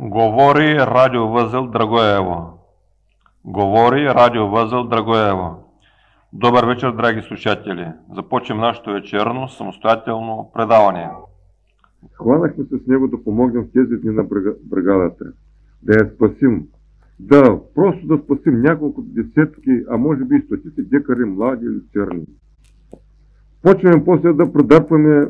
Говори радиовъзел Драгоево. Говори радиовъзел Драгоево. Добър вечер, драги слушатели. Започвам нашето вечерно самостоятелно предаване. Хванахме се с него да помогнем в тези дни на бригадата. Да я спасим. Да, просто да спасим няколко десетки, а може би и стотици декари млади или черни. Почваме после да продърпваме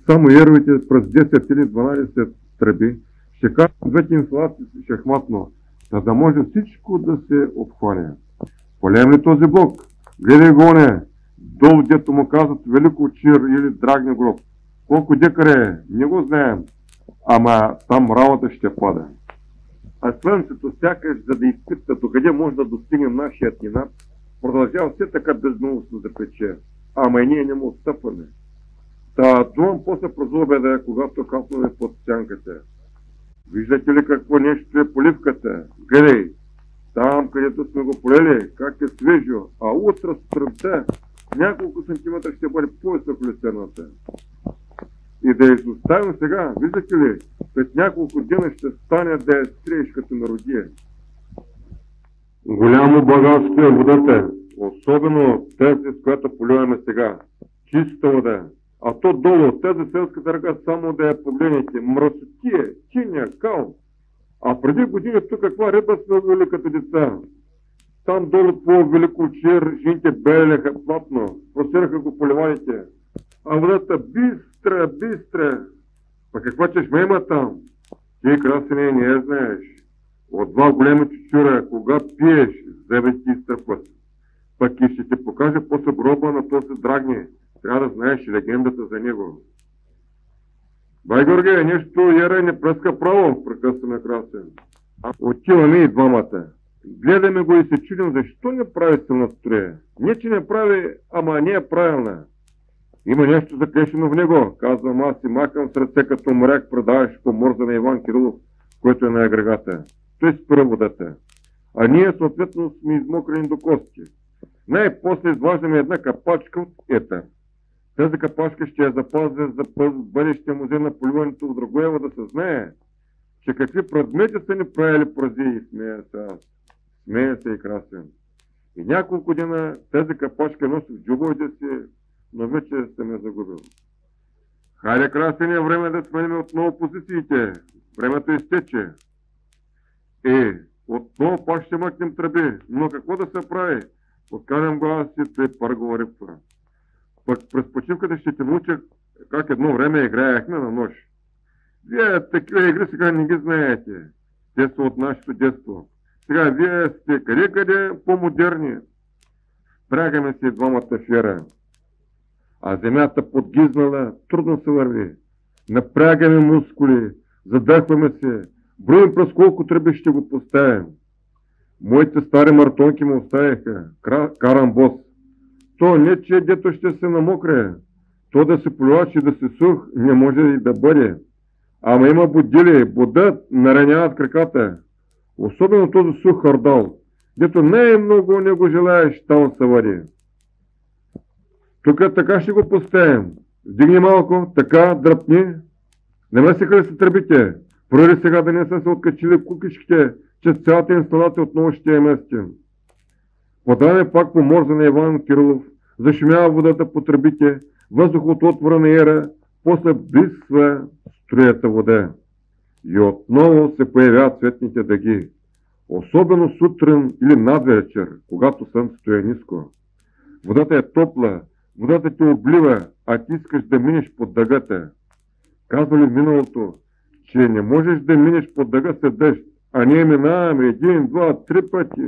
само ервите през 10 или 12 тръби. Ще кажем двете инсталации шахматно, за да може всичко да се обхване. Полем ли този блок? Гледай го не, долу дето му казват Велико Чир или Драгни гроб. Колко декара е, не го знаем, ама там работа ще пада. А слънцето сякаш, за да изпита докъде може да достигнем нашият инат, продължава все така безмилостно да пече, ама и ние не му отстъпваме. Та думам после през обеда, когато хапваме под сянката. Виждате ли какво нещо е поливката? Гледай, там където сме го полели, как е свежо, а утре сутринта няколко сантиметра ще бъде по-високо люцерната. И да изоставим сега, виждате ли, след няколко дена ще стане да я стрееш като народие. Голямо богатство е водата, особено тази, с която поливаме сега. Чиста вода. А то долу, тази селската ръка, само да я погледнете, мръсотия, чиня, кал. А преди години тук каква риба сме ловили като деца. Там долу по Велико Чир жените белеха платно, просираха го по ливадите. А водата бистра. Па каква чешма има там? Ти, красене, не я знаеш. От два големи чучура, кога пиеш, зъбе ти изтърпват. Пък и ще ти покажа после гроба на този Драгни. Трябва да знаеш легендата за него. Бай Георгия, нещо яра не пръска право, прекъсваме Красен. Отиваме и двамата. Гледаме го и се чудим, защо не прави силна строя. Не, че не прави, ама не е правилна. Има нещо заклешено в него, казвам аз и махам с ръце като моряк, предаваш по морза на Иван Кирилов, който е на агрегата. Той спира водата. А ние съответно сме измокрени до кости. Най-после изваждаме една капачка от ета. Тази капачка ще я запазя за бъдещия музей на поливането в Драгоево, да се знае, че какви предмети са ни правили прази и смея се и Красен. И няколко дена тази капачка носи в джобовете си, но вече съм я загубил. Хайде, Красен, е време да сменим отново позициите. Времето изтече. Отново пак ще мъкнем тръби, но какво да се прави? Откарям глас и той пъргова рипва. Пък през почивката ще те науча как едно време играехме на нож. Вие такива игри сега не ги знаете. Те са от нашето детство. Сега вие сте къде по-модерни. Прягаме си двамата фера. А земята подгизнала, трудно се върви. Напрягаме мускули, задъхваме се. Броим през колко тръби ще го поставим. Моите стари мартонки му оставяха. Карам бос. То не, че дето ще се намокре. То да се плюваш и да се сух не може и да бъде. Ама има будили, будат, нараняват краката. Особено този сух хардал, дето най-много не го желаеш, там се вади. Тук така ще го поставим. Вдигни малко, така, дръпни. Не месеха ли се тръбите? Проверя сега да не са се откачили кукичките, че цялата инсталация отново ще я местим. Подаваме пак по морза на Иван Кирилов, зашумява водата по тръбите, въздух от отвора на ера, после близва струята вода. И отново се появяват цветните дъги. Особено сутрин или надвечер, когато слънцето е ниско. Водата е топла, водата те облива, а ти искаш да минеш под дъгата. Казвали в миналото, че не можеш да минеш под дъга след дъжд, а ние минаваме 1, 2, 3 пъти.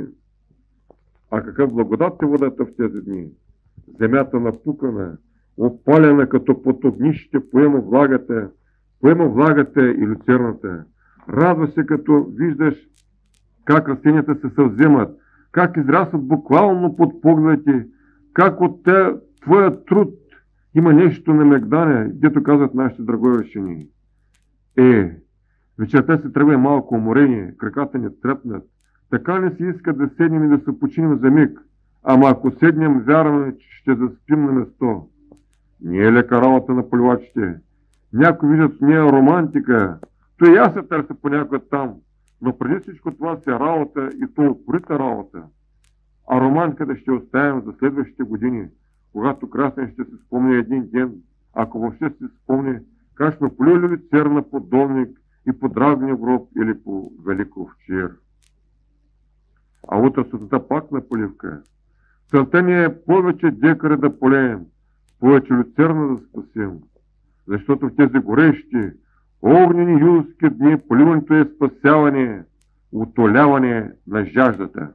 А какъв благодат е водата в тези дни? Земята напукана, опалена като под огнищите, поема влагата и люцерната. Радва се, като виждаш как растенията се съвземат, как израстват буквално под погледите, как от твоя труд има нещо на мегдане, дето казват нашите драгоевщини. Вечерта се тръгва малко уморение, краката ни трепнат. Така не си иска да седнем и да се починем за миг, ама ако седнем, вярваме, че ще заспим на место. Не е лека работа на поливачите. Някои виждат в нея романтика. То и аз се търся понякога там. Но преди всичко това си работа и то упорита работа. А роман, къде ще оставим за следващите години, когато Красен ще се спомни един ден, ако въобще се спомни, как сме полюли цер на Подолник и по Драгния гроб или по Великов чир. А утре сутринта пак на поливка. Целта ни е повече декари да полеем, повече люцерна да спасим. Защото в тези горещи, огнени юлски дни поливането е спасяване, утоляване на жаждата.